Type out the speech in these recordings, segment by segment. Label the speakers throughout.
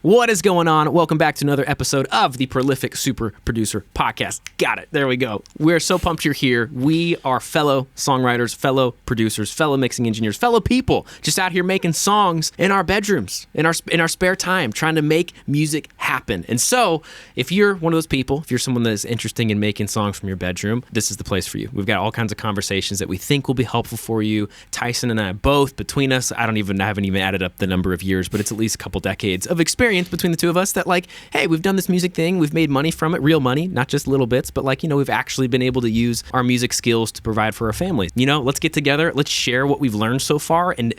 Speaker 1: What is going on? Welcome back to another episode of the Prolific Super Producer Podcast. Got it. There we go. We're so pumped you're here. We are fellow songwriters, fellow producers, fellow mixing engineers, fellow people just out here making songs in our bedrooms, in our spare time, trying to make music happen. And so if you're one of those people, if you're someone that is interested in making songs from your bedroom, this is the place for you. We've got all kinds of conversations that we think will be helpful for you. Tyson and I both, between us, I haven't even added up the number of years, but it's at least a couple decades of experience between the two of us that hey, we've done this music thing, we've made money from it, real money, not just little bits, but we've actually been able to use our music skills to provide for our families. Let's get together, let's share what we've learned so far, and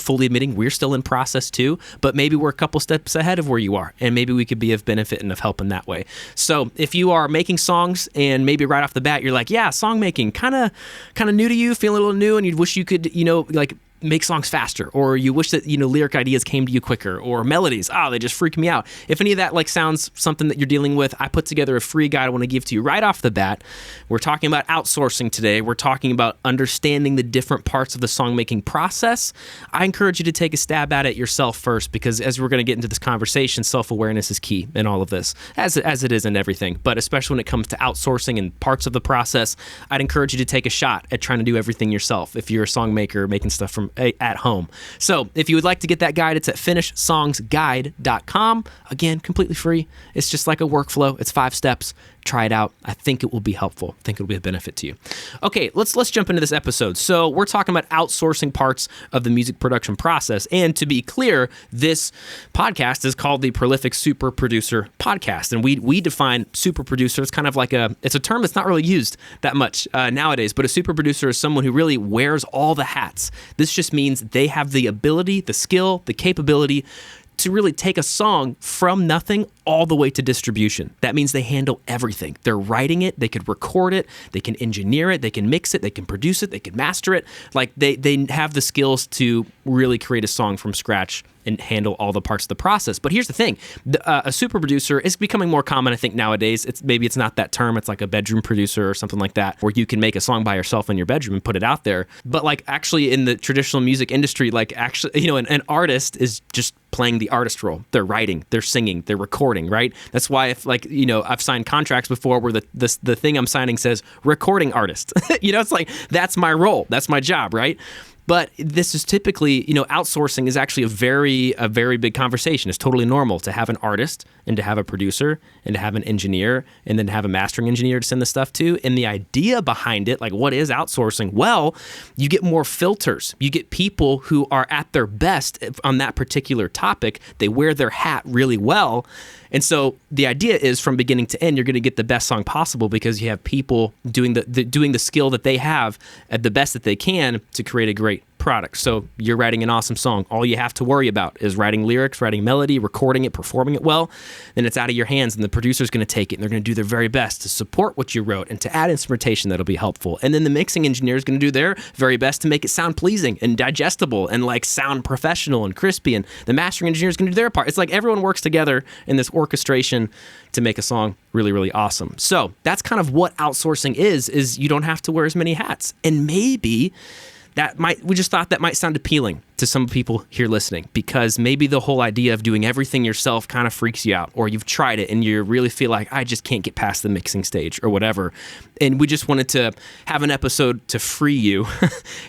Speaker 1: fully admitting we're still in process too, but maybe we're a couple steps ahead of where you are, and maybe we could be of benefit and of help in that way. So if you are making songs and maybe right off the bat you're like, yeah, song making kind of new to you, feeling a little new, and you wish you could make songs faster, or you wish that lyric ideas came to you quicker, or melodies, they just freak me out. If any of that sounds something that you're dealing with, I put together a free guide I want to give to you right off the bat. We're talking about outsourcing today. We're talking about understanding the different parts of the song making process. I encourage you to take a stab at it yourself first, because as we're going to get into this conversation, self-awareness is key in all of this, as it is in everything, but especially when it comes to outsourcing and parts of the process. I'd encourage you to take a shot at trying to do everything yourself if you're a song maker making stuff from at home. So if you would like to get that guide, it's at finishsongsguide.com. Again, completely free. It's just like a workflow. It's 5 steps. Try it out. I think it will be helpful. I think it'll be a benefit to you. Okay, let's jump into this episode. So we're talking about outsourcing parts of the music production process. And to be clear, this podcast is called the Prolific Super Producer Podcast. And we define super producer as kind of it's a term that's not really used that much nowadays, but a super producer is someone who really wears all the hats. This just means they have the ability, the skill, the capability to really take a song from nothing all the way to distribution. That means they handle everything. They're writing it, they could record it, they can engineer it, they can mix it, they can produce it, they can master it. They have the skills to really create a song from scratch and handle all the parts of the process. But here's the thing, a super producer is becoming more common, I think, nowadays. Maybe it's not that term, it's like a bedroom producer or something like that, where you can make a song by yourself in your bedroom and put it out there. But actually in the traditional music industry, an artist is just playing the artist role. They're writing, they're singing, they're recording, right? That's why if I've signed contracts before where the thing I'm signing says recording artist. It's that's my role, that's my job, right? But this is typically, outsourcing is actually a very big conversation. It's totally normal to have an artist and to have a producer and to have an engineer and then to have a mastering engineer to send the stuff to. And the idea behind it, what is outsourcing? Well, you get more filters. You get people who are at their best on that particular topic. They wear their hat really well. And so the idea is from beginning to end, you're going to get the best song possible because you have people doing the skill that they have at the best that they can to create a great product. So you're writing an awesome song. All you have to worry about is writing lyrics, writing melody, recording it, performing it well. Then it's out of your hands, and the producer's going to take it, and they're going to do their very best to support what you wrote and to add instrumentation that'll be helpful. And then the mixing engineer is going to do their very best to make it sound pleasing and digestible and sound professional and crispy. And the mastering engineer is going to do their part. It's everyone works together in this orchestration to make a song really, really awesome. So that's kind of what outsourcing is you don't have to wear as many hats. And maybe we just thought that might sound appealing to some people here listening, because maybe the whole idea of doing everything yourself kind of freaks you out, or you've tried it and you really feel like, I just can't get past the mixing stage or whatever. And we just wanted to have an episode to free you.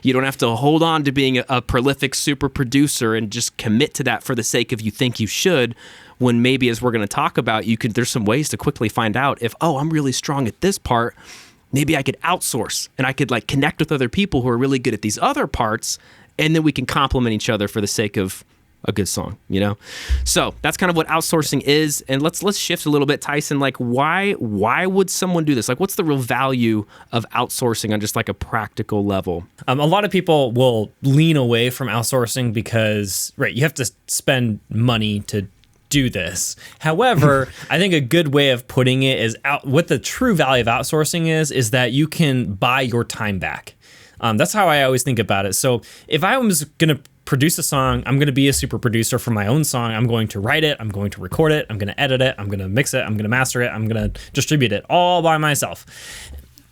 Speaker 1: You don't have to hold on to being a prolific super producer and just commit to that for the sake of you think you should, when maybe, as we're going to talk about, there's some ways to quickly find out if, I'm really strong at this part. Maybe I could outsource and I could connect with other people who are really good at these other parts, and then we can complement each other for the sake of a good song, So that's kind of what outsourcing is. And let's shift a little bit, Tyson. Why would someone do this? What's the real value of outsourcing on just a practical level?
Speaker 2: A lot of people will lean away from outsourcing because, you have to spend money to do this. However, I think a good way of putting it is what the true value of outsourcing is that you can buy your time back. That's how I always think about it. So if I was going to produce a song, I'm going to be a super producer for my own song. I'm going to write it, I'm going to record it, I'm going to edit it, I'm going to mix it, I'm going to master it, I'm going to distribute it all by myself.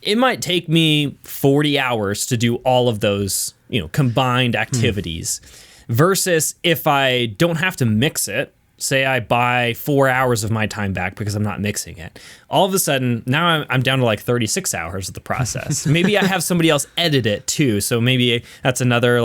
Speaker 2: It might take me 40 hours to do all of those, combined activities versus if I don't have to mix it. say I buy 4 hours of my time back because I'm not mixing it. All of a sudden, now I'm down to like 36 hours of the process. Maybe I have somebody else edit it too. So maybe that's another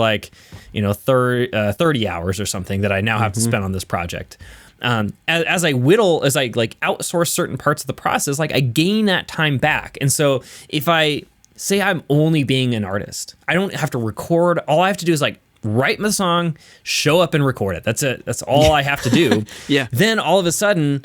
Speaker 2: 30 hours or something that I now have to spend on this project. As I outsource certain parts of the process, like I gain that time back. And so if I say I'm only being an artist, I don't have to record. All I have to do is like write the song, show up and record it. That's it. That's all I have to do.
Speaker 1: Yeah.
Speaker 2: Then all of a sudden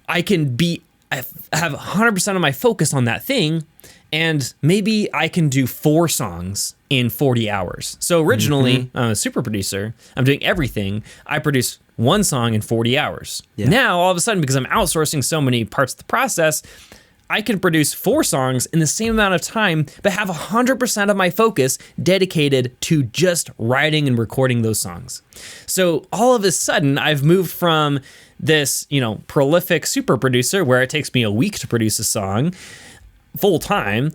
Speaker 2: I have 100% of my focus on that thing. And maybe I can do 4 songs in 40 hours. So originally, I'm a super producer. I'm doing everything. I produce 1 song in 40 hours. Yeah. Now, all of a sudden, because I'm outsourcing so many parts of the process, I can produce 4 songs in the same amount of time, but have 100% of my focus dedicated to just writing and recording those songs. So all of a sudden, I've moved from this, prolific super producer where it takes me a week to produce a song full time,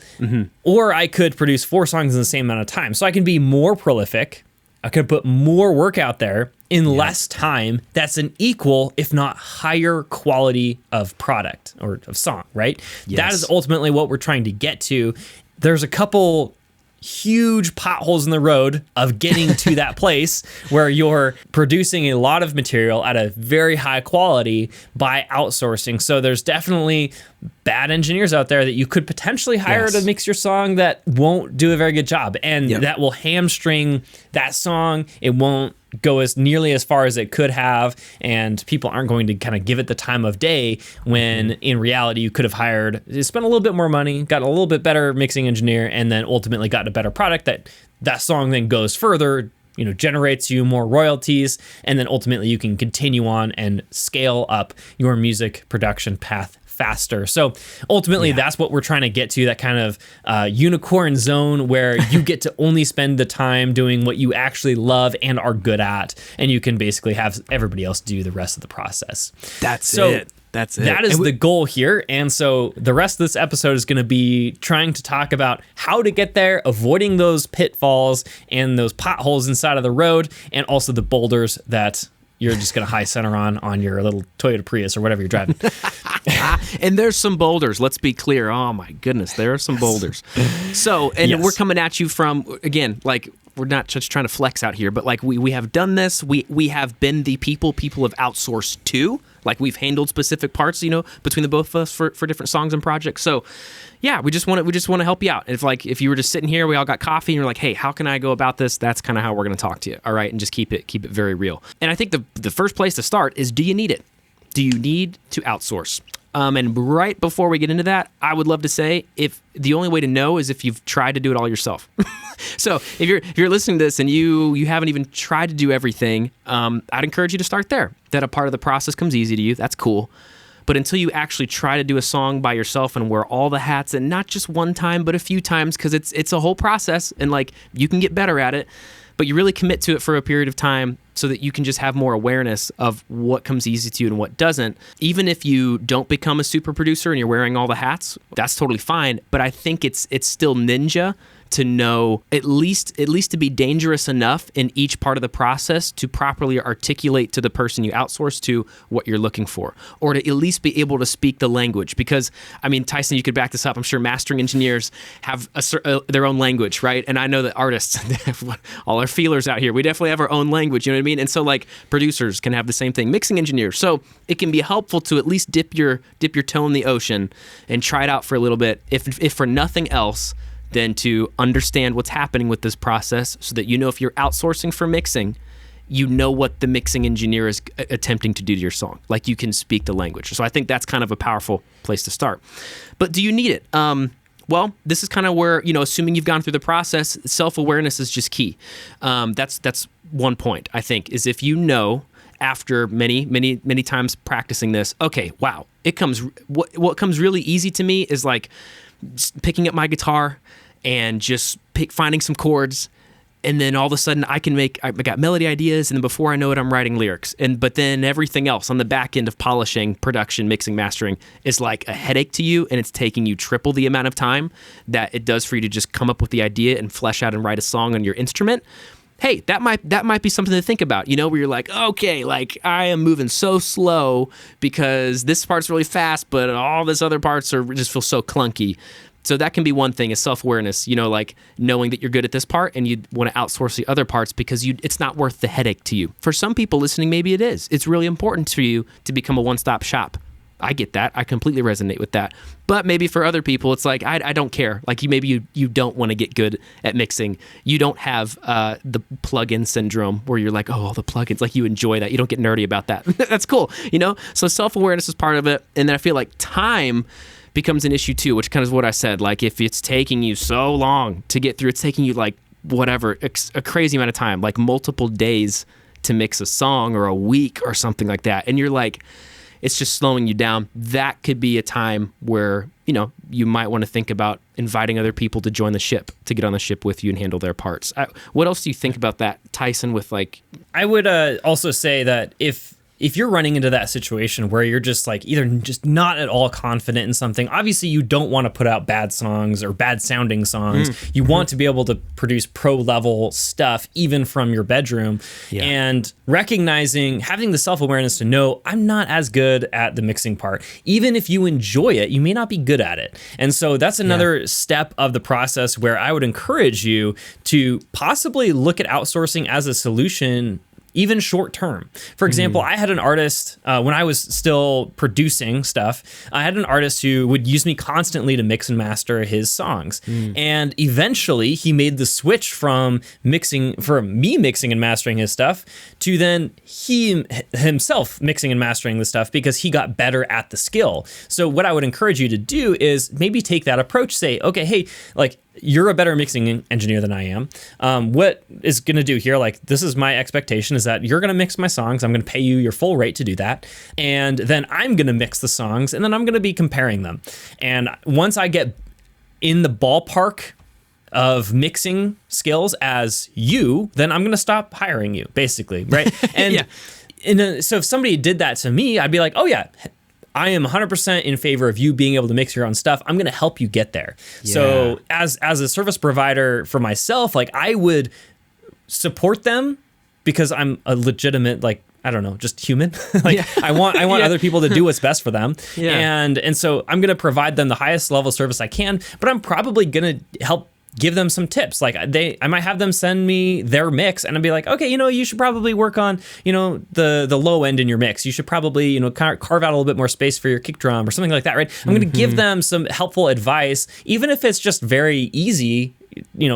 Speaker 2: or I could produce 4 songs in the same amount of time. So I can be more prolific. I could put more work out there in less time. That's an equal, if not higher quality of product or of song, right? Yes. That is ultimately what we're trying to get to. There's a couple huge potholes in the road of getting to that place where you're producing a lot of material at a very high quality by outsourcing. So there's definitely bad engineers out there that you could potentially hire to mix your song that won't do a very good job, and that will hamstring that song. It won't go as nearly as far as it could have, and people aren't going to kind of give it the time of day when in reality you could have spent a little bit more money, got a little bit better mixing engineer, and then ultimately got a better product that song then goes further, generates you more royalties, and then ultimately you can continue on and scale up your music production path faster. So ultimately, that's what we're trying to get to, that kind of unicorn zone where you get to only spend the time doing what you actually love and are good at, and you can basically have everybody else do the rest of the process. That's it. That is the goal here. And so the rest of this episode is going to be trying to talk about how to get there, avoiding those pitfalls and those potholes inside of the road, and also the boulders that you're just going to high center on your little Toyota Prius or whatever you're driving.
Speaker 1: And there's some boulders. Let's be clear. Oh my goodness, there are some boulders. So, and we're coming at you from, again, like, we're not just trying to flex out here, but like we have done this. We have been the people have outsourced to. Like, we've handled specific parts, between the both of us for different songs and projects. So, yeah, we just want to help you out. If you were just sitting here, we all got coffee, and you're like, hey, how can I go about this? That's kind of how we're going to talk to you. All right, and just keep it very real. And I think the first place to start is, do you need it? Do you need to outsource? And right before we get into that, I would love to say, if the only way to know is if you've tried to do it all yourself. So if you're listening to this and you haven't even tried to do everything, I'd encourage you to start there. That a part of the process comes easy to you. That's cool. But until you actually try to do a song by yourself and wear all the hats, and not just one time, but a few times, because it's a whole process, and like, you can get better at it, but you really commit to it for a period of time so that you can just have more awareness of what comes easy to you and what doesn't. Even if you don't become a super producer and you're wearing all the hats, that's totally fine. But I think it's still ninja to know at least to be dangerous enough in each part of the process to properly articulate to the person you outsource to what you're looking for, or to at least be able to speak the language. Because, I mean, Tyson, you could back this up. I'm sure mastering engineers have their own language, right? And I know that artists, all our feelers out here, we definitely have our own language, you know what I mean? And so, like, producers can have the same thing, mixing engineers. So it can be helpful to at least dip your toe in the ocean and try it out for a little bit, if for nothing else, than to understand what's happening with this process, so that if you're outsourcing for mixing, you know what the mixing engineer is attempting to do to your song. Like, you can speak the language. So I think that's kind of a powerful place to start. But do you need it? Well, this is kind of where, assuming you've gone through the process, self-awareness is just key. That's one point, I think, is if after many, many, many times practicing this, okay, wow, what comes really easy to me is like picking up my guitar and just finding some chords, and then all of a sudden I got melody ideas, and then before I know it, I'm writing lyrics. But then everything else on the back end of polishing, production, mixing, mastering is like a headache to you, and it's taking you triple the amount of time that it does for you to just come up with the idea and flesh out and write a song on your instrument. hey, that might be something to think about, where you're like, okay, like I am moving so slow because this part's really fast, but all this other parts just feel so clunky. So that can be one thing, is self-awareness, like knowing that you're good at this part and you want to outsource the other parts because it's not worth the headache to you. For some people listening, maybe it is. It's really important to you to become a one-stop shop. I get that. I completely resonate with that. But maybe for other people, it's like, I don't care. Like maybe you don't want to get good at mixing. You don't have the plug-in syndrome where you're like, oh, all the plugins, like you enjoy that. You don't get nerdy about that. That's cool, So self-awareness is part of it. And then I feel like time becomes an issue too, which kind of is what I said. Like if it's taking you so long to get through, it's taking you like whatever, a crazy amount of time, like multiple days to mix a song or a week or something like that. And you're like, it's just slowing you down. That could be a time where, you might want to think about inviting other people to join the ship, to get on the ship with you and handle their parts. What else do you think about that, Tyson, with like...
Speaker 2: I would also say that if you're running into that situation where you're just like either just not at all confident in something, obviously you don't want to put out bad songs or bad sounding songs. You want to be able to produce pro level stuff even from your bedroom. Yeah. And having the self-awareness to know I'm not as good at the mixing part. Even if you enjoy it, you may not be good at it. And so that's another step of the process where I would encourage you to possibly look at outsourcing as a solution, even short term. For example, I had an artist, when I was still producing stuff, I had an artist who would use me constantly to mix and master his songs. And eventually he made the switch from me mixing and mastering his stuff to then he himself mixing and mastering the stuff because he got better at the skill. So what I would encourage you to do is maybe take that approach, say, okay, hey, like, you're a better mixing engineer than I am. What is going to do here, like, this is my expectation, is that you're going to mix my songs. I'm going to pay you your full rate to do that. And then I'm going to mix the songs, and then I'm going to be comparing them. And once I get in the ballpark of mixing skills as you, then I'm going to stop hiring you, basically, right? And so if somebody did that to me, I'd be like, oh yeah, I am 100% in favor of you being able to mix your own stuff. I'm going to help you get there. Yeah. So as a service provider for myself, like I would support them because I'm a legitimate, like, I don't know, just human. I want other people to do what's best for them. And so I'm going to provide them the highest level service I can, but I'm probably going to help give them some tips. Like I might have them send me their mix and I'd be like, okay, you should probably work on, the low end in your mix. You should probably, carve out a little bit more space for your kick drum or something like that, right? I'm going to give them some helpful advice, even if it's just very easy,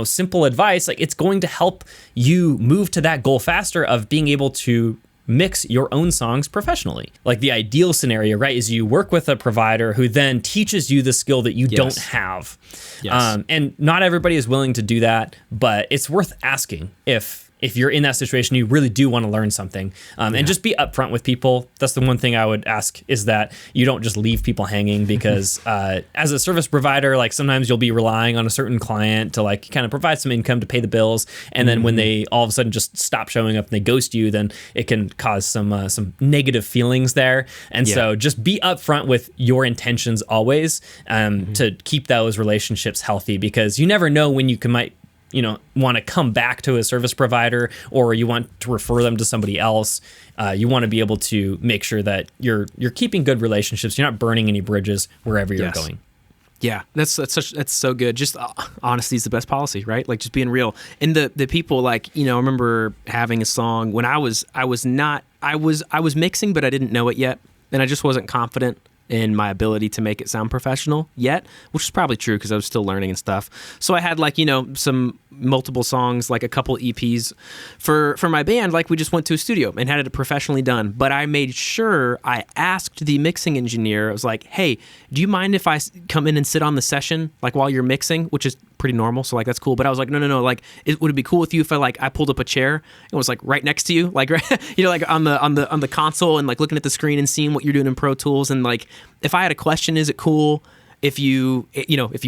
Speaker 2: simple advice. Like it's going to help you move to that goal faster of being able to mix your own songs professionally. Like the ideal scenario, right, is you work with a provider who then teaches you the skill that you don't have. Yes. And not everybody is willing to do that, but it's worth asking if you're in that situation, you really do want to learn something. And just be upfront with people. That's the one thing I would ask, is that you don't just leave people hanging, because as a service provider, like sometimes you'll be relying on a certain client to like kind of provide some income to pay the bills. And then when they all of a sudden just stop showing up and they ghost you, then it can cause some negative feelings there. And so just be upfront with your intentions always, to keep those relationships healthy, because you never know when you might want to come back to a service provider, or you want to refer them to somebody else. You want to be able to make sure that you're keeping good relationships. You're not burning any bridges wherever you're going.
Speaker 1: Yeah, that's so good. Just honesty is the best policy, right? Like just being real. And the people, like, I remember having a song when I was mixing, but I didn't know it yet, and I just wasn't confident in my ability to make it sound professional yet, which is probably true because I was still learning and stuff. So I had like, some multiple songs, like a couple EPs for my band. Like we just went to a studio and had it professionally done. But I made sure I asked the mixing engineer, I was like, hey, do you mind if I come in and sit on the session like while you're mixing, which is pretty normal. So like, that's cool. But I was like, no. Like, would it be cool with you if I pulled up a chair and was like right next to you? Like, like on the console and like looking at the screen and seeing what you're doing in Pro Tools. And like, if I had a question, is it cool if you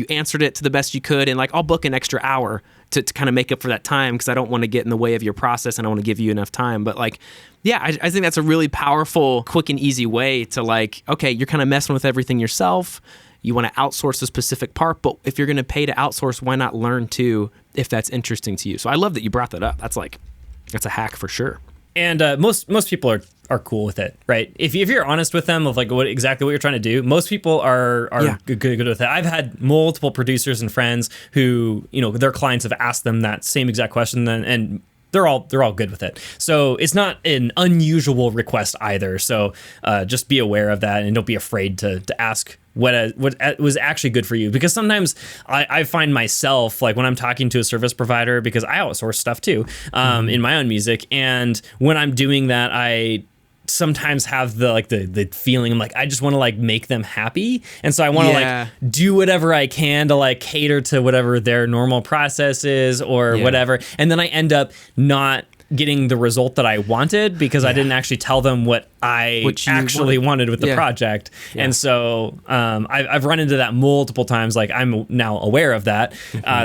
Speaker 1: answered it to the best you could? And like, I'll book an extra hour to kind of make up for that time, because I don't want to get in the way of your process and I want to give you enough time. But like, yeah, I think that's a really powerful, quick and easy way to like, okay, you're kind of messing with everything yourself. you want to outsource a specific part, but if you're going to pay to outsource, why not learn too if that's interesting to you? So I love that you brought that up. That's a hack for sure.
Speaker 2: And most people are cool with it, right? If you're honest with them of like exactly what you're trying to do, most people are good with it. I've had multiple producers and friends who, their clients have asked them that same exact question, and they're all good with it. So it's not an unusual request either. So just be aware of that, and don't be afraid to ask what was actually good for you. Because sometimes I find myself, like when I'm talking to a service provider, because I outsource stuff too in my own music, and when I'm doing that, I sometimes have the feeling, I'm like, I just want to like make them happy, and so I want to like do whatever I can to like cater to whatever their normal process is or whatever, and then I end up not getting the result that I wanted because I didn't actually tell them what I actually wanted with the project. And so I've run into that multiple times. Like I'm now aware of that.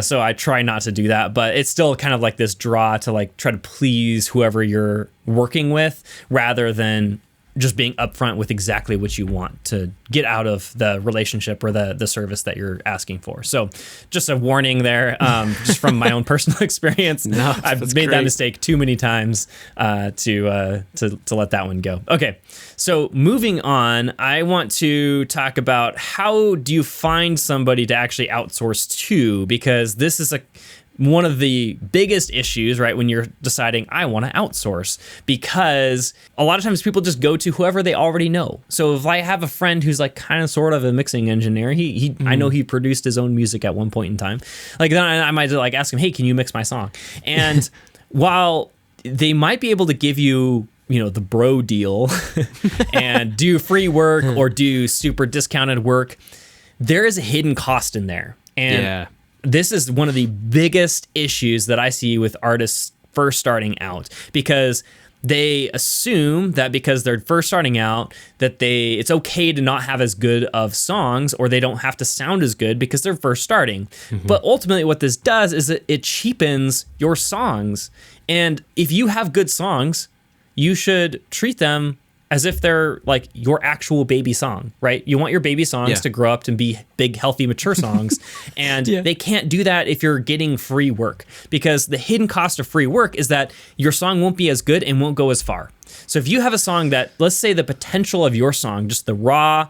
Speaker 2: So I try not to do that, but it's still kind of like this draw to like try to please whoever you're working with rather than just being upfront with exactly what you want to get out of the relationship or the service that you're asking for. So just a warning there, just from my own personal experience. I've made that mistake too many times to let that one go. Okay, so moving on, I want to talk about how do you find somebody to actually outsource to, because this is one of the biggest issues, right, when you're deciding, I want to outsource, because a lot of times people just go to whoever they already know. So if I have a friend who's like kind of sort of a mixing engineer, I know he produced his own music at one point in time, like then I might like ask him, hey, can you mix my song? And while they might be able to give you the bro deal and do free work or do super discounted work, there is a hidden cost in there. And this is one of the biggest issues that I see with artists first starting out, because they assume that because they're first starting out that it's okay to not have as good of songs, or they don't have to sound as good because they're first starting. But ultimately what this does is it cheapens your songs. And if you have good songs, you should treat them as if they're like your actual baby song, right? You want your baby songs to grow up to be big, healthy, mature songs. And they can't do that if you're getting free work, because the hidden cost of free work is that your song won't be as good and won't go as far. So if you have a song that, let's say the potential of your song, just the raw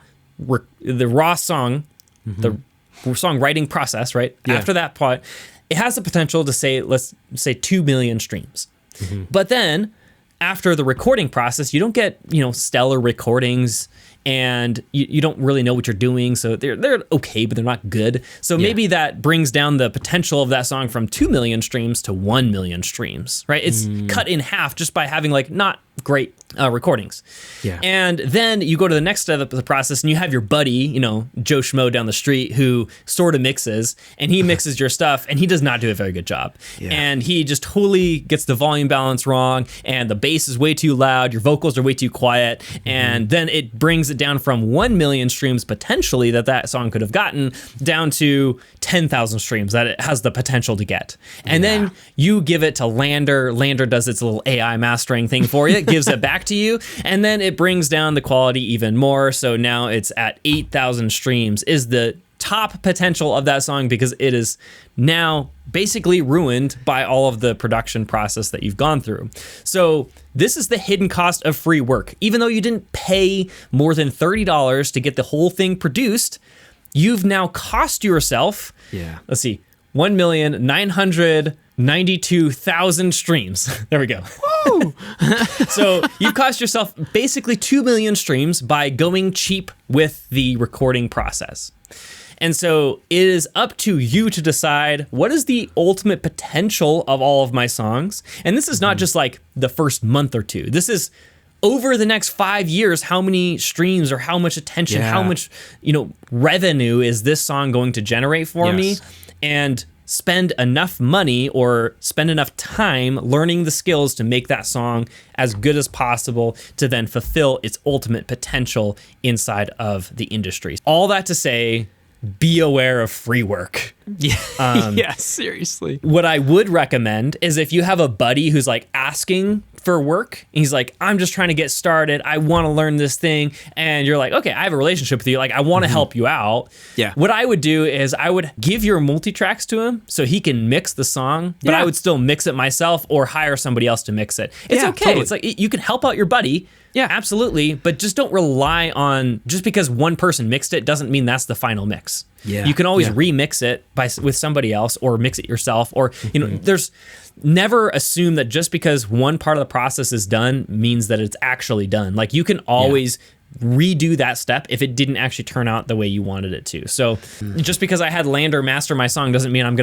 Speaker 2: song, the songwriting process, right? After that part, it has the potential to say, let's say 2 million streams. But then after the recording process, you don't get, stellar recordings, and you don't really know what you're doing. So they're okay, but they're not good. So maybe that brings down the potential of that song from 2 million streams to 1 million streams, right? It's cut in half just by having like not great recordings. And then you go to the next step of the process, and you have your buddy, Joe Schmo down the street, who sort of mixes, and he mixes your stuff, and he does not do a very good job. And he just totally gets the volume balance wrong, and the bass is way too loud, your vocals are way too quiet, and then it brings it down from 1 million streams potentially that song could have gotten down to 10,000 streams that it has the potential to get. And then you give it to Lander. Lander does its little AI mastering thing for you, gives it back to you, and then it brings down the quality even more. So now it's at 8,000 streams is the top potential of that song, because it is now basically ruined by all of the production process that you've gone through. So this is the hidden cost of free work. Even though you didn't pay more than $30 to get the whole thing produced, you've now cost yourself, let's see, 1,992,000 streams. There we go. Woo! So you've cost yourself basically 2 million streams by going cheap with the recording process. And so it is up to you to decide what is the ultimate potential of all of my songs. And this is not just like the first month or two. This is over the next 5 years, how many streams or how much attention, how much, revenue is this song going to generate for me? And spend enough money or spend enough time learning the skills to make that song as good as possible to then fulfill its ultimate potential inside of the industry. All that to say, be aware of free work. Seriously. What I would recommend is if you have a buddy who's like asking for work. He's like, I'm just trying to get started. I want to learn this thing. And you're like, okay, I have a relationship with you. Like, I want to help you out.
Speaker 1: Yeah.
Speaker 2: What I would do is I would give your multi-tracks to him so he can mix the song, but I would still mix it myself or hire somebody else to mix it. It's okay.
Speaker 1: Totally.
Speaker 2: It's like, you can help out your buddy. Yeah, absolutely. But just don't rely on, just because one person mixed it doesn't mean that's the final mix.
Speaker 1: Yeah.
Speaker 2: You can always remix it with somebody else, or mix it yourself, or, there's never assume that just because one part of the process is done means that it's actually done. Like, you can always redo that step if it didn't actually turn out the way you wanted it to. So just because I had Lander master my song doesn't mean I'm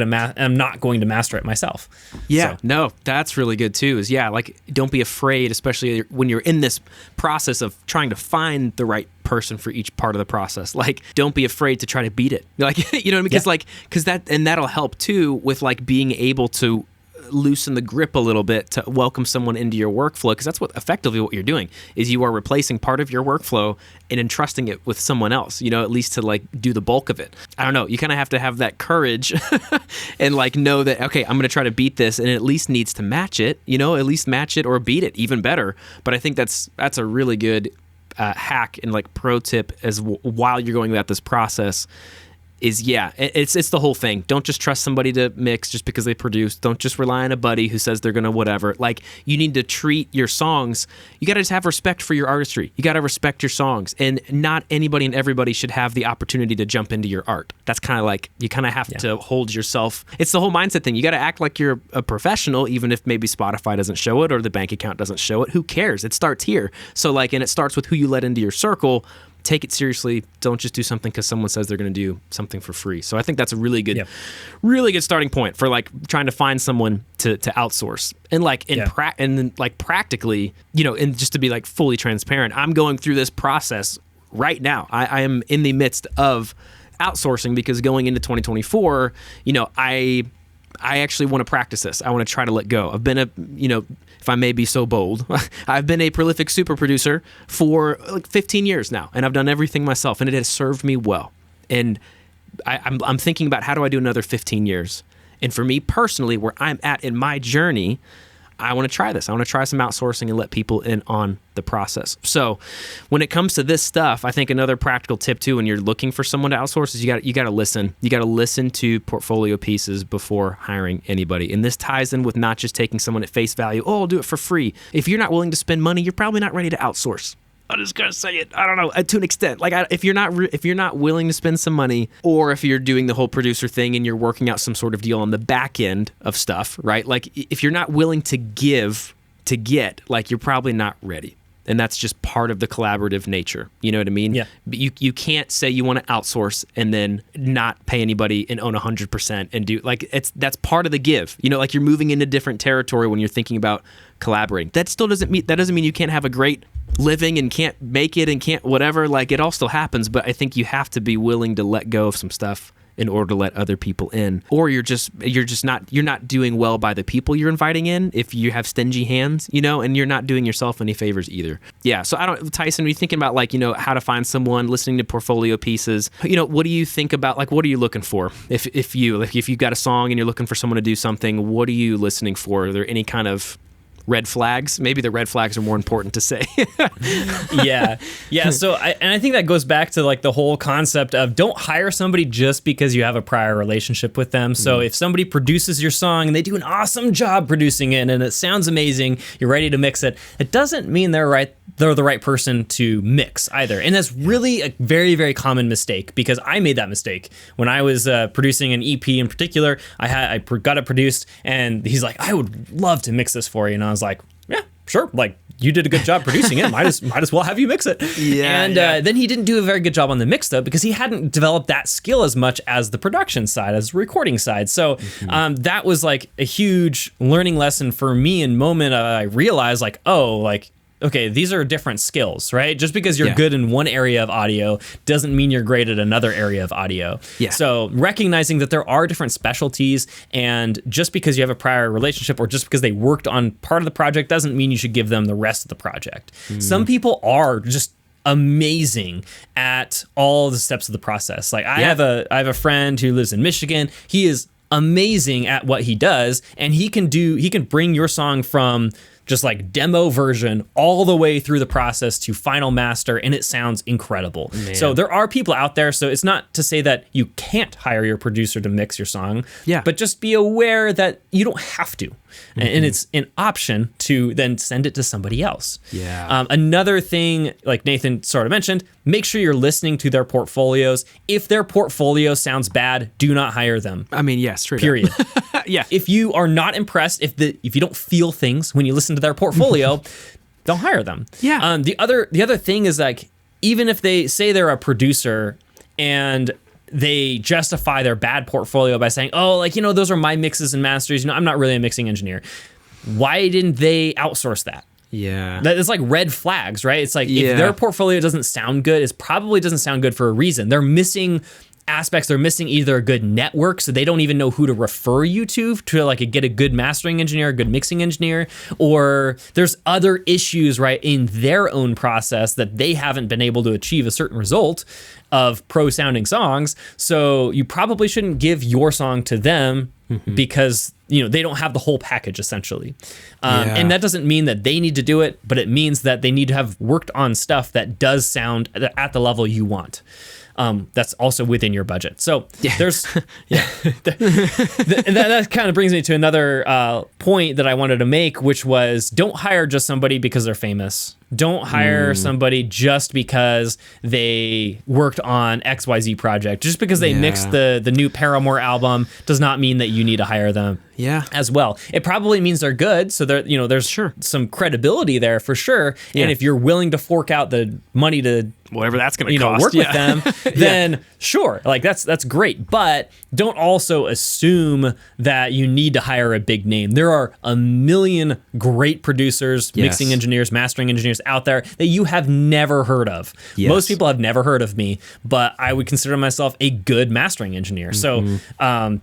Speaker 2: not going to master it myself.
Speaker 1: Yeah,
Speaker 2: so.
Speaker 1: No, that's really good too. Is like, don't be afraid, especially when you're in this process of trying to find the right person for each part of the process. Like, don't be afraid to try to beat it. Like, you know what I mean? Because that'll help too with like being able to loosen the grip a little bit to welcome someone into your workflow, because that's effectively what you're doing is you are replacing part of your workflow and entrusting it with someone else, at least to like do the bulk of it. I don't know, you kind of have to have that courage and like know that, okay, I'm going to try to beat this, and it at least needs to match it, at least match it or beat it, even better. But I think that's a really good hack and like pro tip while you're going about this process. It's the whole thing. Don't just trust somebody to mix just because they produce. Don't just rely on a buddy who says they're going to whatever. Like, you need to treat your songs. You got to just have respect for your artistry. You got to respect your songs. And not anybody and everybody should have the opportunity to jump into your art. That's kind of like, you kind of have to hold yourself. It's the whole mindset thing. You got to act like you're a professional, even if maybe Spotify doesn't show it or the bank account doesn't show it. Who cares? It starts here. So like, and it starts with who you let into your circle. Take it seriously. Don't just do something because someone says they're going to do something for free. So I think that's a really good starting point for like trying to find someone to outsource. And like and then like practically, and just to be like fully transparent, I'm going through this process right now. I am in the midst of outsourcing because going into 2024, I actually want to practice this. I want to try to let go. I've been if I may be so bold, I've been a prolific super producer for like 15 years now, and I've done everything myself, and it has served me well. And I'm thinking about, how do I do another 15 years? And for me personally, where I'm at in my journey, I want to try this. I want to try some outsourcing and let people in on the process. So when it comes to this stuff, I think another practical tip too, when you're looking for someone to outsource, is you got to listen. You got to listen to portfolio pieces before hiring anybody. And this ties in with not just taking someone at face value. Oh, I'll do it for free. If you're not willing to spend money, you're probably not ready to outsource. I'm just gonna say it. I don't know, to an extent. Like, if you're not willing to spend some money, or if you're doing the whole producer thing and you're working out some sort of deal on the back end of stuff, right? Like, if you're not willing to give to get, like, you're probably not ready. And that's just part of the collaborative nature. You know what I mean?
Speaker 2: Yeah.
Speaker 1: But you can't say you want to outsource and then not pay anybody and own 100% and do, like, that's part of the give. Like, you're moving into different territory when you're thinking about collaborating. That doesn't mean you can't have a great living and can't make it and can't whatever. Like, it all still happens, but I think you have to be willing to let go of some stuff in order to let other people in, or you're not doing well by the people you're inviting in if you have stingy hands, and you're not doing yourself any favors either. Yeah. So Tyson, when you're thinking about like, how to find someone, listening to portfolio pieces, what do you think about, like, what are you looking for? If you've got a song and you're looking for someone to do something, what are you listening for? Are there any kind of red flags? Maybe the red flags are more important to say.
Speaker 2: Yeah. So I think that goes back to like the whole concept of, don't hire somebody just because you have a prior relationship with them. So if somebody produces your song and they do an awesome job producing it and it sounds amazing, you're ready to mix it, it doesn't mean they're the right person to mix either. And that's really a very, very common mistake, because I made that mistake when I was producing an EP in particular. I got it produced, and he's like, I would love to mix this for you. And I was like, yeah, sure. Like, you did a good job producing it. Might as well have you mix it. Then he didn't do a very good job on the mix, though, because he hadn't developed that skill as much as the production side, as the recording side. So that was like a huge learning lesson for me. In moment, I realized like, oh, like, okay, these are different skills, right? Just because you're good in one area of audio doesn't mean you're great at another area of audio. Yeah. So recognizing that there are different specialties, and just because you have a prior relationship or just because they worked on part of the project doesn't mean you should give them the rest of the project. Some people are just amazing at all the steps of the process. Like I have a friend who lives in Michigan. He is amazing at what he does, and he can bring your song from just like demo version all the way through the process to final master, and it sounds incredible.
Speaker 1: Man.
Speaker 2: So there are people out there, so it's not to say that you can't hire your producer to mix your song, but just be aware that you don't have to. And it's an option to then send it to somebody else. Another thing, like Nathan sort of mentioned, make sure you're listening to their portfolios. If their portfolio sounds bad, do not hire them.
Speaker 1: I mean, yes, straight
Speaker 2: period.
Speaker 1: up.
Speaker 2: If you are not impressed, if you don't feel things when you listen to their portfolio, don't hire them. The other thing is, like, even if they say they're a producer and they justify their bad portfolio by saying, oh, like, those are my mixes and masters. I'm not really a mixing engineer. Why didn't they outsource that? That is like red flags, right? It's like if their portfolio doesn't sound good, it probably doesn't sound good for a reason. They're missing aspects. They're missing either a good network, so they don't even know who to refer you to like get a good mastering engineer, a good mixing engineer, or there's other issues, right, in their own process that they haven't been able to achieve a certain result of pro sounding songs. So you probably shouldn't give your song to them because they don't have the whole package, essentially. And that doesn't mean that they need to do it, but it means that they need to have worked on stuff that does sound at the level you want. That's also within your budget. So there's, that kind of brings me to another point that I wanted to make, which was don't hire just somebody because they're famous. Don't hire somebody just because they worked on XYZ project. Just because they mixed the new Paramore album does not mean that you need to hire them as well. It probably means they're good, so there's some credibility there for sure. And if you're willing to fork out the money to
Speaker 1: whatever that's going to cost,
Speaker 2: work with them, then sure, like that's great. But don't also assume that you need to hire a big name. There are a million great producers, mixing engineers, mastering engineers out there that you have never heard of. Most people have never heard of me, but I would consider myself a good mastering engineer. So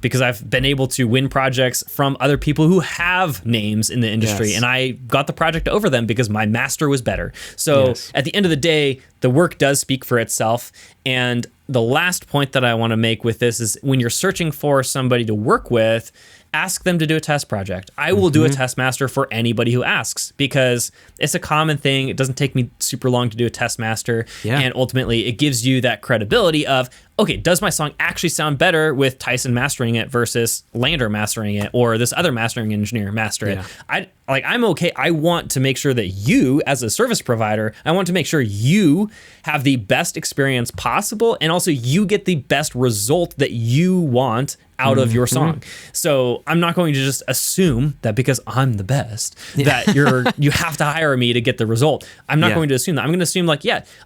Speaker 2: because I've been able to win projects from other people who have names in the industry, and I got the project over them because my master was better. So at the end of the day, the work does speak for itself. And the last point that I want to make with this is when you're searching for somebody to work with, ask them to do a test project. I will do a test master for anybody who asks because it's a common thing. It doesn't take me super long to do a test master. And ultimately, it gives you that credibility of, okay, does my song actually sound better with Tyson mastering it versus Lander mastering it or this other mastering engineer master it? I'm okay. I want to make sure that you, as a service provider, I want to make sure you have the best experience possible and also you get the best result that you want out of your song. So I'm not going to just assume that because I'm the best that you have to hire me to get the result. I'm not going to assume that. I'm going to assume like,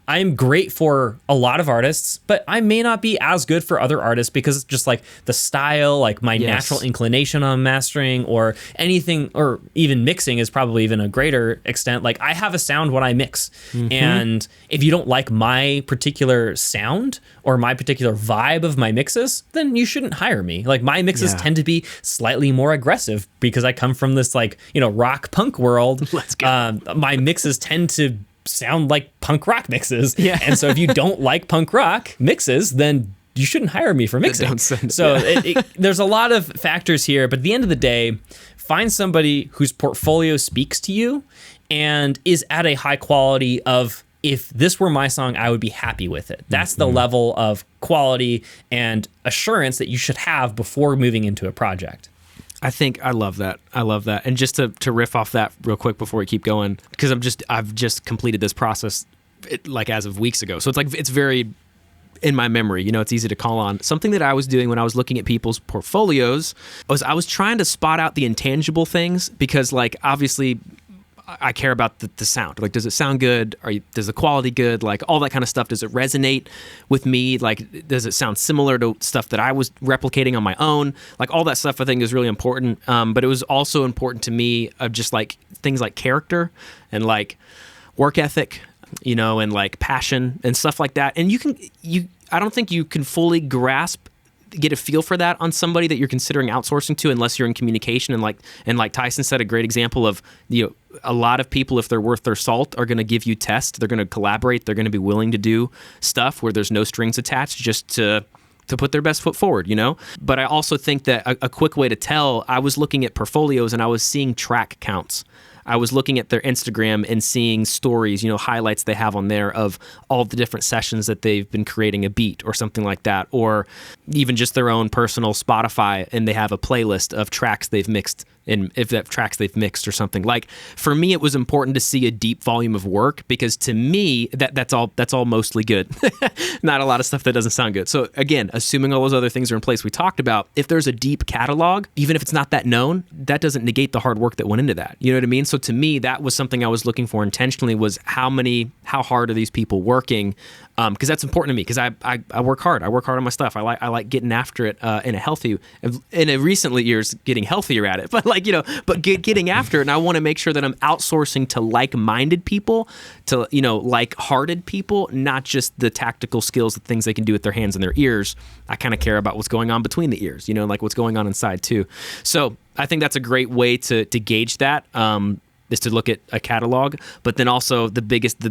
Speaker 2: I'm great for a lot of artists, but I may not be as good for other artists because it's just like the style, like my natural inclination on mastering or anything, or even mixing is probably even a greater extent. Like I have a sound when I mix. And if you don't like my particular sound or my particular vibe of my mixes, then you shouldn't hire me. Like my mixes tend to be slightly more aggressive because I come from this like, rock punk world.
Speaker 1: Let's go.
Speaker 2: My mixes tend to sound like punk rock mixes. And so if you don't like punk rock mixes, then you shouldn't hire me for mixing.
Speaker 1: Don't send it.
Speaker 2: So there's a lot of factors here, but at the end of the day, find somebody whose portfolio speaks to you and is at a high quality of, if this were my song, I would be happy with it. That's the level of quality and assurance that you should have before moving into a project.
Speaker 1: I love that. And just to riff off that real quick before we keep going, because I've just completed this process like as of weeks ago. So it's very in my memory. It's easy to call on. Something that I was doing when I was looking at people's portfolios was I was trying to spot out the intangible things because like obviously I care about the sound. Like, does it sound good? Does the quality good? Like, all that kind of stuff. Does it resonate with me? Like, does it sound similar to stuff that I was replicating on my own? Like, all that stuff I think is really important. But it was also important to me of just like things like character and like work ethic, and like passion and stuff like that. And I don't think you can fully get a feel for that on somebody that you're considering outsourcing to unless you're in communication. And like Tyson said, a great example of, a lot of people, if they're worth their salt, are going to give you tests. They're going to collaborate. They're going to be willing to do stuff where there's no strings attached just to put their best foot forward, But I also think that a quick way to tell, I was looking at portfolios and I was seeing track counts. I was looking at their Instagram and seeing stories, highlights they have on there of all the different sessions that they've been creating a beat or something like that, or even just their own personal Spotify, and they have a playlist of tracks they've mixed, and if that tracks they've mixed or something. Like, for me, it was important to see a deep volume of work, because to me, that's all mostly good. Not a lot of stuff that doesn't sound good. So again, assuming all those other things are in place we talked about, if there's a deep catalog, even if it's not that known, that doesn't negate the hard work that went into that. You know what I mean? So to me, that was something I was looking for intentionally, was how hard are these people working? Because that's important to me, because I work hard. I work hard on my stuff. I like getting after it in a recent years, getting healthier at it. But getting after it, and I want to make sure that I'm outsourcing to like-minded people, to like-hearted people, not just the tactical skills, the things they can do with their hands and their ears. I kind of care about what's going on between the ears, like what's going on inside too. So I think that's a great way to gauge that. Is to look at a catalog, but then also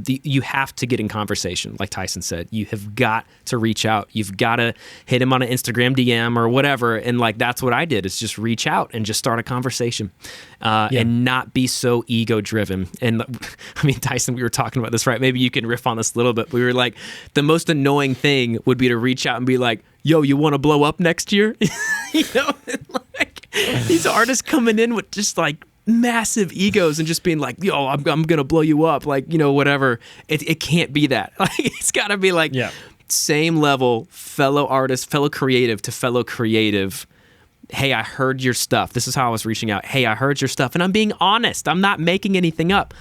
Speaker 1: you have to get in conversation. Like Tyson said, you have got to reach out. You've got to hit him on an Instagram DM or whatever. And that's what I did, is just reach out and just start a conversation and not be so ego driven. And I mean, Tyson, we were talking about this, right? Maybe you can riff on this a little bit. We were like, the most annoying thing would be to reach out and be like, yo, you want to blow up next year? These artists coming in with just massive egos and just being like, yo, I'm gonna blow you up, whatever. It can't be that. It's gotta be same level, fellow artist, fellow creative to fellow creative. Hey, I heard your stuff. This is how I was reaching out. Hey, I heard your stuff, and I'm being honest. I'm not making anything up.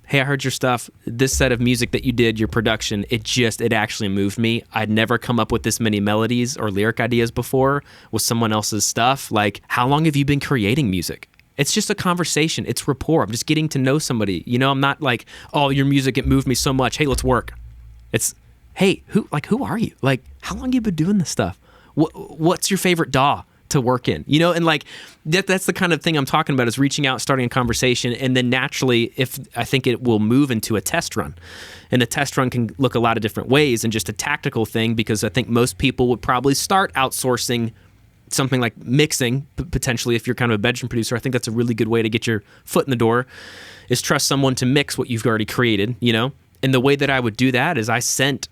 Speaker 1: Hey, I heard your stuff. This set of music that you did, your production, it actually moved me. I'd never come up with this many melodies or lyric ideas before with someone else's stuff. How long have you been creating music? It's just a conversation. It's rapport. I'm just getting to know somebody. I'm not like, oh, your music, it moved me so much. Hey, let's work. It's, hey, who are you? How long have you been doing this stuff? What's your favorite DAW to work in? And that's the kind of thing I'm talking about, is reaching out, starting a conversation, and then naturally, if I think it will move into a test run. And a test run can look a lot of different ways, and just a tactical thing, because I think most people would probably start outsourcing something like mixing, potentially, if you're kind of a bedroom producer. I think that's a really good way to get your foot in the door, is trust someone to mix what you've already created, And the way that I would do that is I sent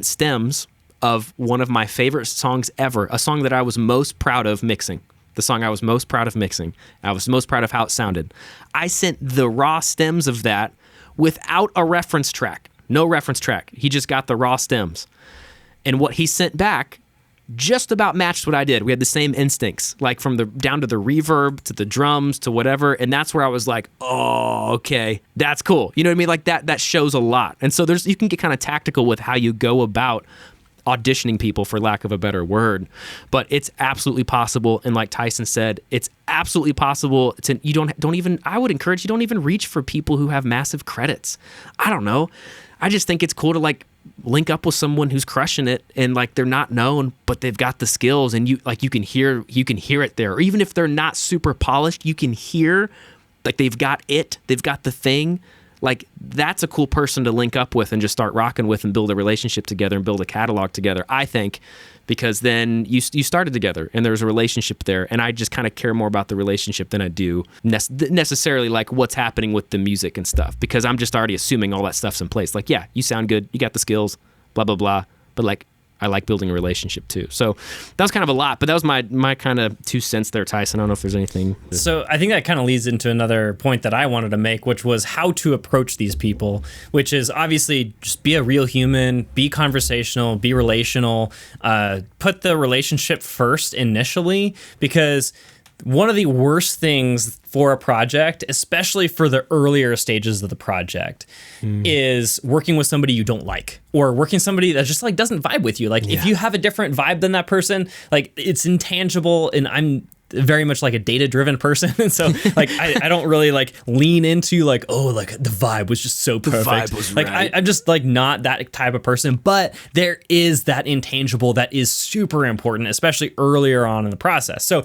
Speaker 1: stems of one of my favorite songs ever, a song that I was most proud of mixing, the song I was most proud of mixing. I was most proud of how it sounded. I sent the raw stems of that without a reference track, no reference track. He just got the raw stems. And what he sent back just about matched what I did. We had the same instincts, from down to the reverb, to the drums, to whatever. And that's where I was like, oh, okay, that's cool. You know what I mean? That shows a lot. And so you can get kind of tactical with how you go about auditioning people, for lack of a better word. But it's absolutely possible. And like Tyson said, it's absolutely possible to, I would encourage you, don't even reach for people who have massive credits. I don't know. I just think it's cool to link up with someone who's crushing it, and they're not known, but they've got the skills, and you can hear it there. Or even if they're not super polished, you can hear they've got the thing. That's a cool person to link up with and just start rocking with, and build a relationship together and build a catalog together, I think, because then you started together and there's a relationship there. And I just kind of care more about the relationship than I do necessarily what's happening with the music and stuff, because I'm just already assuming all that stuff's in place. Yeah, you sound good, you got the skills, blah, blah, blah. But I like building a relationship too. So that was kind of a lot, but that was my kind of 2 cents there, Tyson. I don't know if there's anything.
Speaker 2: So I think that kind of leads into another point that I wanted to make, which was how to approach these people, which is obviously just be a real human, be conversational, be relational, put the relationship first initially, because one of the worst things for a project, especially for the earlier stages of the project, is working with somebody you don't like, or working with somebody that just doesn't vibe with you. If you have a different vibe than that person, it's intangible. And I'm very much a data-driven person, and so I don't really lean into the vibe was just so perfect. The vibe was right. I'm just not that type of person. But there is that intangible that is super important, especially earlier on in the process. So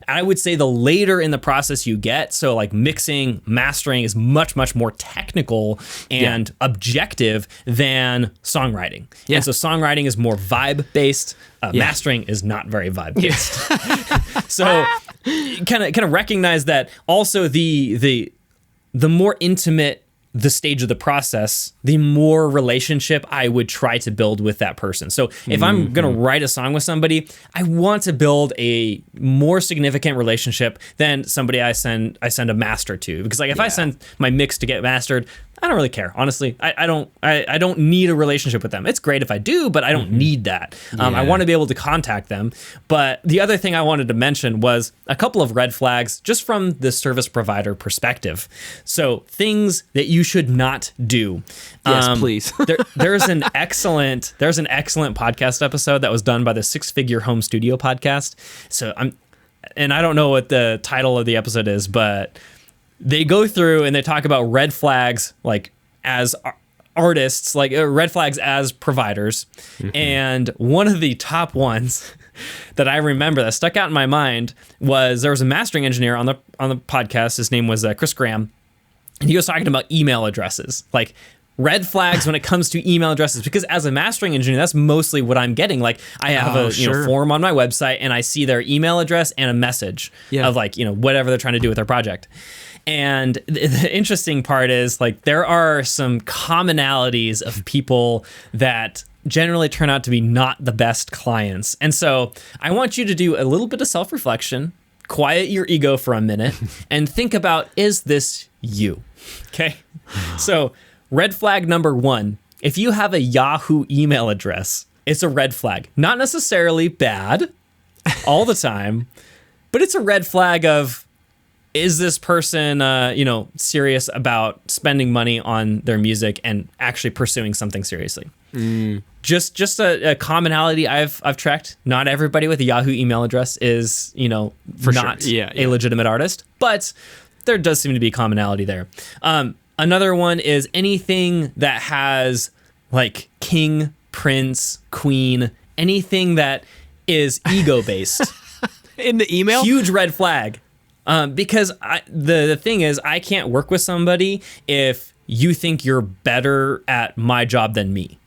Speaker 2: I would say the later in the process you get, so mixing, mastering is much more technical and objective than songwriting. Yeah. And so songwriting is more vibe based. Mastering is not very vibe based. So kind of recognize that also the more intimate the stage of the process, the more relationship I would try to build with that person. So if I'm going to write a song with somebody, I want to build a more significant relationship than somebody I send a master to. Because like if I send my mix to get mastered, I don't really care. Honestly, I don't need a relationship with them. It's great if I do, but I don't need that. I want to be able to contact them. But the other thing I wanted to mention was a couple of red flags just from the service provider perspective. So things that you should not do.
Speaker 1: Yes, please.
Speaker 2: There's an excellent podcast episode that was done by the Six Figure Home Studio podcast. So I don't know what the title of the episode is, but they go through and they talk about red flags, like as artists, like red flags as providers. And one of the top ones that I remember that stuck out in my mind was there was a mastering engineer on the podcast. His name was Chris Graham. And he was talking about email addresses, like red flags when it comes to email addresses, because as a mastering engineer, that's mostly what I'm getting. Like I have a form on my website and I see their email address and a message of like, whatever they're trying to do with their project. And the interesting part is like there are some commonalities of people that generally turn out to be not the best clients. And so I want you to do a little bit of self-reflection, quiet your ego for a minute, and think about, is this you? Okay. So red flag number 1, if you have a Yahoo email address, it's a red flag. Not necessarily bad all the time, but it's a red flag of, is this person, serious about spending money on their music and actually pursuing something seriously? Just a commonality I've tracked. Not everybody with a Yahoo email address is, not a legitimate artist, but there does seem to be commonality there. Another one is anything that has like king, prince, queen, anything that is ego based.
Speaker 1: In the email?
Speaker 2: Huge red flag. Because the thing is, I can't work with somebody if you think you're better at my job than me.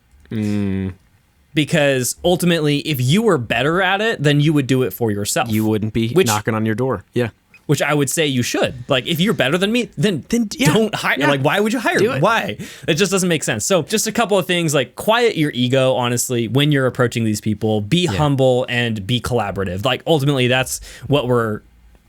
Speaker 2: Because ultimately, if you were better at it, then you would do it for yourself.
Speaker 1: You wouldn't be knocking on your door. Yeah.
Speaker 2: Which I would say you should. Like, if you're better than me, then don't hire. Yeah. Like, why would you hire me? Why? It just doesn't make sense. So just a couple of things, like quiet your ego, honestly, when you're approaching these people. Be humble and be collaborative. Like, ultimately, that's what we're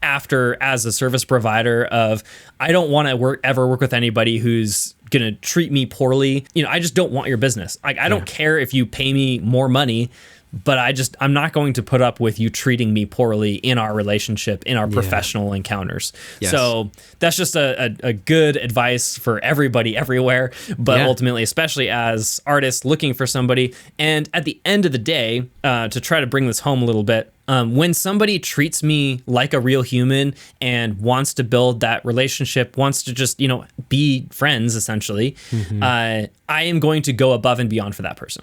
Speaker 2: after as a service provider of, I don't want to ever work with anybody who's going to treat me poorly. I just don't want your business. Like, I don't care if you pay me more money, but I'm not going to put up with you treating me poorly in our relationship, in our professional encounters. Yes. So that's just a good advice for everybody everywhere, but ultimately, especially as artists looking for somebody. And at the end of the day, to try to bring this home a little bit, when somebody treats me like a real human and wants to build that relationship, wants to just, be friends, essentially, I am going to go above and beyond for that person.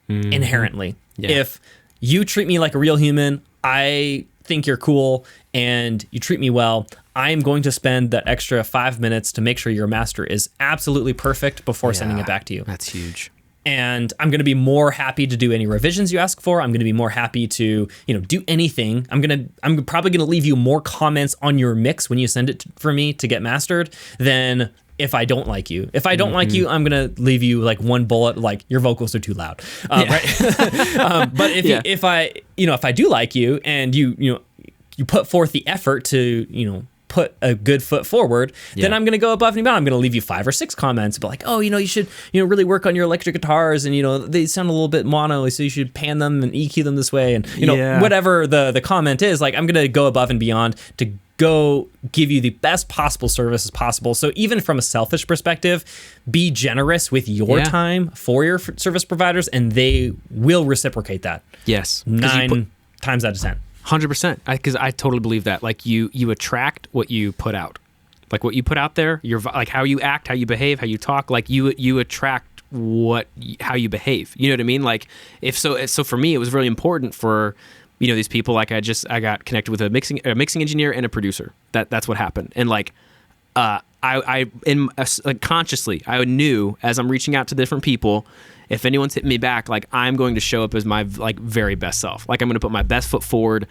Speaker 2: Inherently. Yeah. If you treat me like a real human, I think you're cool, and you treat me well, I am going to spend that extra 5 minutes to make sure your master is absolutely perfect before sending it back to you.
Speaker 1: That's huge.
Speaker 2: And I'm going to be more happy to do any revisions you ask for. I'm going to be more happy to, do anything. I'm probably going to leave you more comments on your mix when you send it for me to get mastered than if I don't like you. If I don't like you, I'm going to leave you like one bullet, like your vocals are too loud. Right. But if I do like you and you put forth the effort to, put a good foot forward, then I'm going to go above and beyond. I'm going to leave you 5 or 6 comments, but like, oh, you should, really work on your electric guitars, and, they sound a little bit mono, so you should pan them and EQ them this way. And, whatever the comment is, like, I'm going to go above and beyond to go give you the best possible service as possible. So even from a selfish perspective, be generous with your time for your service providers, and they will reciprocate that.
Speaker 1: Yes.
Speaker 2: 9 times out of 10.
Speaker 1: 100%. Because I totally believe that. Like, you attract what you put out. Like, what you put out there, like how you act, how you behave, how you talk, like you attract how you behave. You know what I mean? Like, so for me, it was really important for, these people. Like, I got connected with a mixing engineer and a producer. That's what happened. And like, consciously, I knew as I'm reaching out to different people, if anyone's hitting me back, like, I'm going to show up as my like very best self. Like, I'm going to put my best foot forward.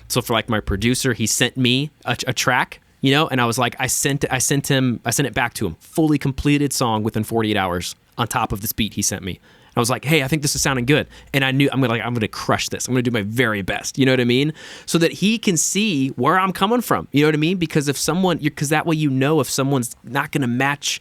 Speaker 1: So for like my producer, he sent me a track, you know, and I was like, I sent it back to him, fully completed song within 48 hours on top of this beat he sent me. I was like, hey, I think this is sounding good. And I knew I'm gonna crush this. I'm gonna do my very best. You know what I mean? So that he can see where I'm coming from. You know what I mean? Because because that way you know if someone's not gonna match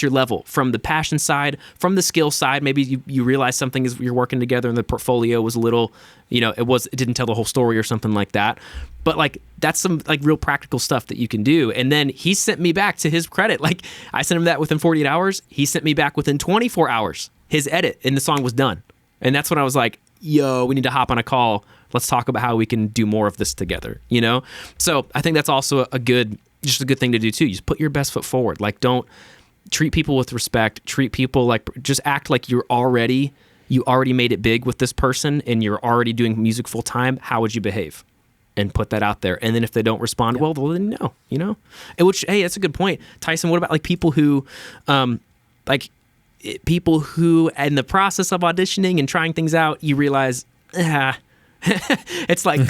Speaker 1: your level from the passion side, from the skill side. Maybe you realize something is you're working together and the portfolio was a little, you know, it didn't tell the whole story or something like that. But like that's some like real practical stuff that you can do. And then he sent me back, to his credit, like I sent him that within 48 hours. He sent me back within 24 hours his edit, and the song was done. And that's when I was like, yo, we need to hop on a call. Let's talk about how we can do more of this together, you know? So I think that's also a good thing to do too. You just put your best foot forward. Like, don't treat people with respect, treat people like, just act like you already made it big with this person and you're already doing music full time. How would you behave? And put that out there. And then if they don't respond well, then no, you know? And which, hey, that's a good point. Tyson, what about like people who, people who in the process of auditioning and trying things out, you realize, it's like,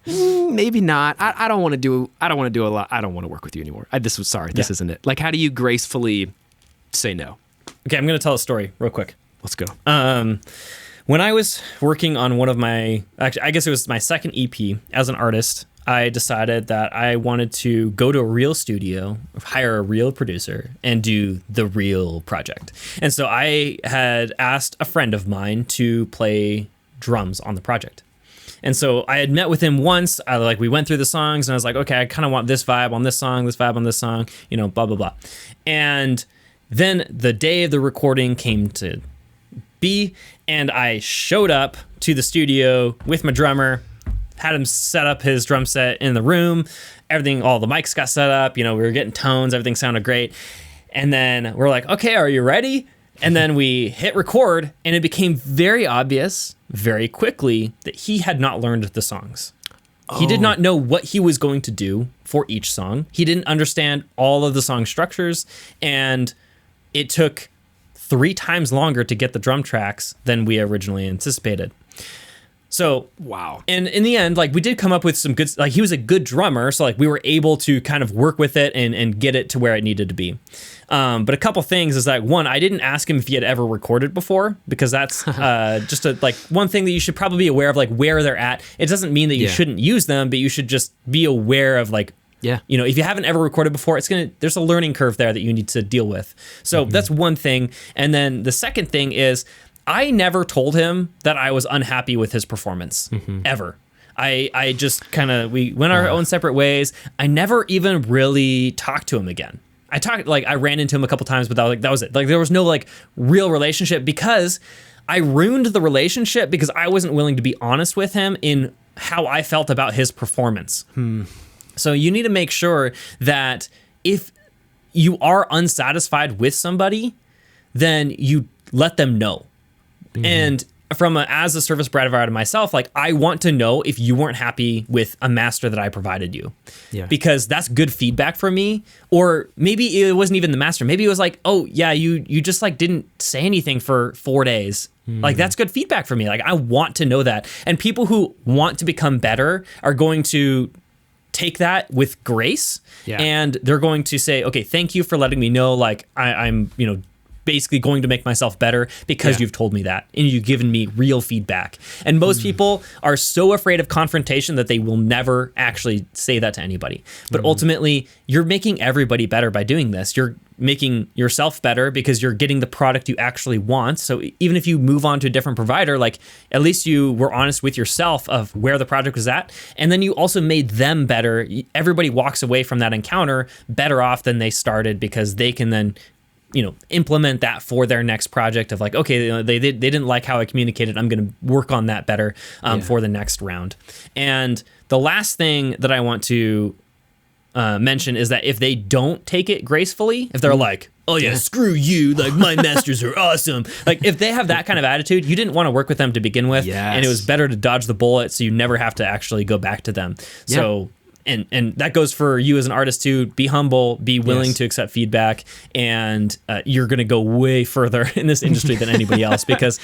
Speaker 1: maybe not. I don't want to do a lot. I don't want to work with you anymore. This isn't it. Like, how do you gracefully say no?
Speaker 2: Okay, I'm going to tell a story real quick.
Speaker 1: Let's go.
Speaker 2: When I was working on I guess it was my second EP as an artist, I decided that I wanted to go to a real studio, hire a real producer, and do the real project. And so I had asked a friend of mine to play drums on the project. And so I had met with him once. We went through the songs, and I was like, okay, I kind of want this vibe on this song, this vibe on this song, you know, blah, blah, blah. And then the day of the recording came to be, and I showed up to the studio with my drummer, had him set up his drum set in the room. Everything, all the mics got set up. You know, we were getting tones. Everything sounded great. And then we're like, okay, are you ready? And then we hit record, and it became very obvious very quickly that he had not learned the songs. Oh. He did not know what he was going to do for each song. He didn't understand all of the song structures, and it took 3 times longer to get the drum tracks than we originally anticipated. So, wow. And in the end, like, we did come up with some good, like, he was a good drummer. So like we were able to kind of work with it and get it to where it needed to be. But a couple things is that, one, I didn't ask him if he had ever recorded before, because that's just one thing that you should probably be aware of, like where they're at. It doesn't mean that you shouldn't use them, but you should just be aware of like, you know, if you haven't ever recorded before, there's a learning curve there that you need to deal with. So that's one thing. And then the second thing is, I never told him that I was unhappy with his performance, ever. I just we went our own separate ways. I never even really talked to him again. I ran into him a couple times, but that was it. Like, there was no like real relationship, because I ruined the relationship because I wasn't willing to be honest with him in how I felt about his performance. So you need to make sure that if you are unsatisfied with somebody, then you let them know. And as a service provider to myself, like, I want to know if you weren't happy with a master that I provided you, because that's good feedback for me. Or maybe it wasn't even the master. Maybe it was like, oh yeah, you just like didn't say anything for 4 days. Like, that's good feedback for me. Like, I want to know that. And people who want to become better are going to take that with grace, and they're going to say, okay, thank you for letting me know. Like, I'm, you know, basically going to make myself better because you've told me that and you've given me real feedback. And most people are so afraid of confrontation that they will never actually say that to anybody. But ultimately, you're making everybody better by doing this. You're making yourself better because you're getting the product you actually want. So even if you move on to a different provider, like, at least you were honest with yourself of where the project was at. And then you also made them better. Everybody walks away from that encounter better off than they started, because they can then, you know, implement that for their next project of like, okay, you know, they didn't like how I communicated. I'm going to work on that better for the next round. And the last thing that I want to mention is that if they don't take it gracefully, if they're like, oh yeah, screw you, like, my masters are awesome. Like, if they have that kind of attitude, you didn't want to work with them to begin with. And it was better to dodge the bullet so you never have to actually go back to them. So And that goes for you as an artist too. Be humble, be willing to accept feedback, and you're going to go way further in this industry than anybody else, because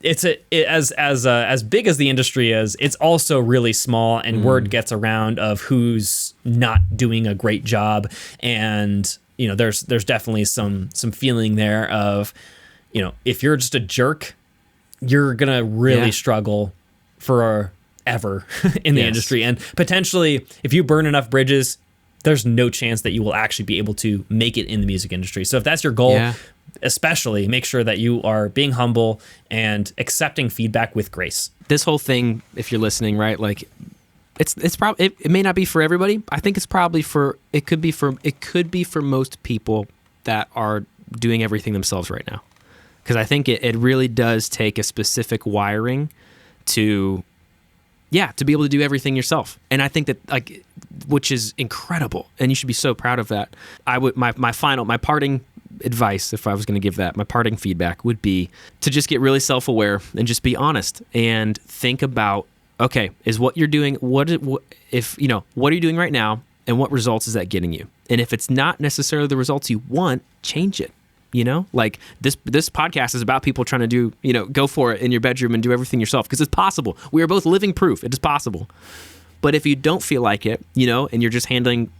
Speaker 2: as big as the industry is, it's also really small, and word gets around of who's not doing a great job. And there's definitely some feeling there of, if you're just a jerk, you're gonna really struggle forever in the industry. And potentially, if you burn enough bridges, there's no chance that you will actually be able to make it in the music industry. So if that's your goal, especially make sure that you are being humble and accepting feedback with grace.
Speaker 1: This whole thing, if you're listening, right, like it's probably, it may not be for everybody. I think it's probably it could be for most people that are doing everything themselves right now. Because I think it really does take a specific wiring to be able to do everything yourself. And I think that, which is incredible, and you should be so proud of that. I would, my parting advice, if I was going to give that, my parting feedback would be to just get really self-aware and just be honest and think about, okay, is what you're doing, what are you doing right now, and what results is that getting you? And if it's not necessarily the results you want, change it. Like this podcast is about people trying to do, go for it in your bedroom and do everything yourself, because it's possible. We are both living proof it is possible. But if you don't feel like it, and you're just handling,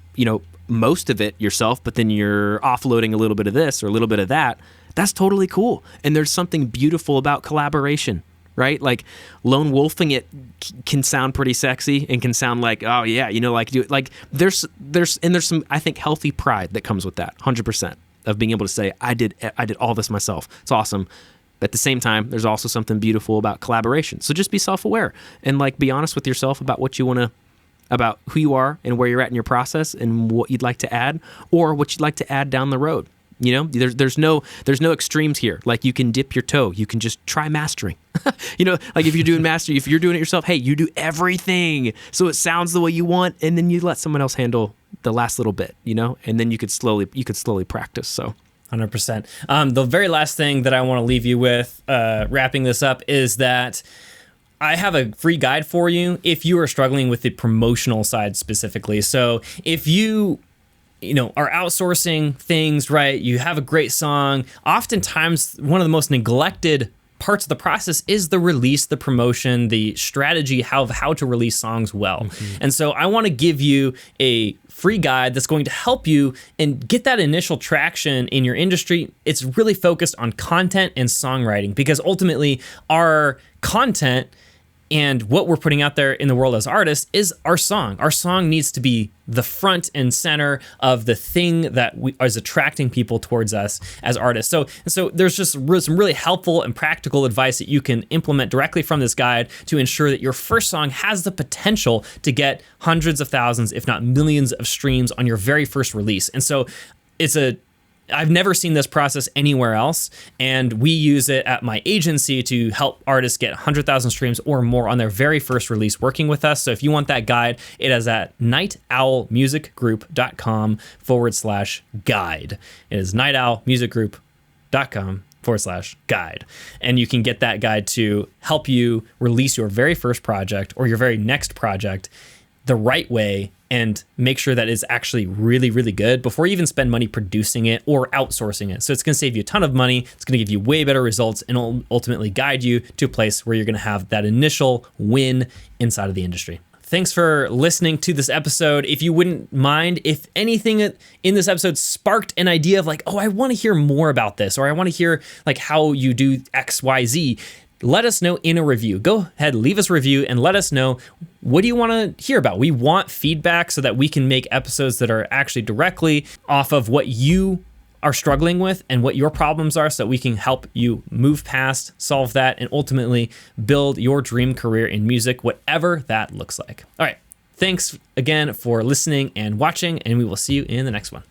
Speaker 1: most of it yourself, but then you're offloading a little bit of this or a little bit of that, that's totally cool. And there's something beautiful about collaboration, right? Like lone wolfing it can sound pretty sexy and can sound like, oh yeah, do it. Like there's some, I think, healthy pride that comes with that, 100%. Of being able to say, I did all this myself. It's awesome. But at the same time, there's also something beautiful about collaboration. So just be self-aware and be honest with yourself about what you want to, about who you are and where you're at in your process and what you'd like to add or what you'd like to add down the road. There's no extremes here. Like you can dip your toe. You can just try mastering. Like if you're doing mastering, if you're doing it yourself, hey, you do everything so it sounds the way you want, and then you let someone else handle the last little bit, and then you could slowly practice. So
Speaker 2: 100%. The very last thing that I want to leave you with, wrapping this up, is that I have a free guide for you if you are struggling with the promotional side specifically. So if you are outsourcing things, right? You have a great song. Oftentimes, one of the most neglected parts of the process is the release, the promotion, the strategy, how to release songs well. Mm-hmm. And so I want to give you a free guide that's going to help you and get that initial traction in your industry. It's really focused on content and songwriting, because ultimately our content and what we're putting out there in the world as artists is our song. Our song needs to be the front and center of the thing that is attracting people towards us as artists. So there's just some really helpful and practical advice that you can implement directly from this guide to ensure that your first song has the potential to get hundreds of thousands, if not millions of streams on your very first release. And so I've never seen this process anywhere else, and we use it at my agency to help artists get 100,000 streams or more on their very first release working with us. So if you want that guide, it is at nightowlmusicgroup.com/guide. It is nightowlmusicgroup.com/guide. And you can get that guide to help you release your very first project or your very next project the right way and make sure that it's actually really, really good before you even spend money producing it or outsourcing it. So it's going to save you a ton of money. It's going to give you way better results and ultimately guide you to a place where you're going to have that initial win inside of the industry. Thanks for listening to this episode. If you wouldn't mind, if anything in this episode sparked an idea of I want to hear more about this, or I want to hear how you do X, Y, Z, let us know in a review. Go ahead, leave us a review and let us know, what do you want to hear about? We want feedback so that we can make episodes that are actually directly off of what you are struggling with and what your problems are, so that we can help you move past, solve that, and ultimately build your dream career in music, whatever that looks like. All right. Thanks again for listening and watching, and we will see you in the next one.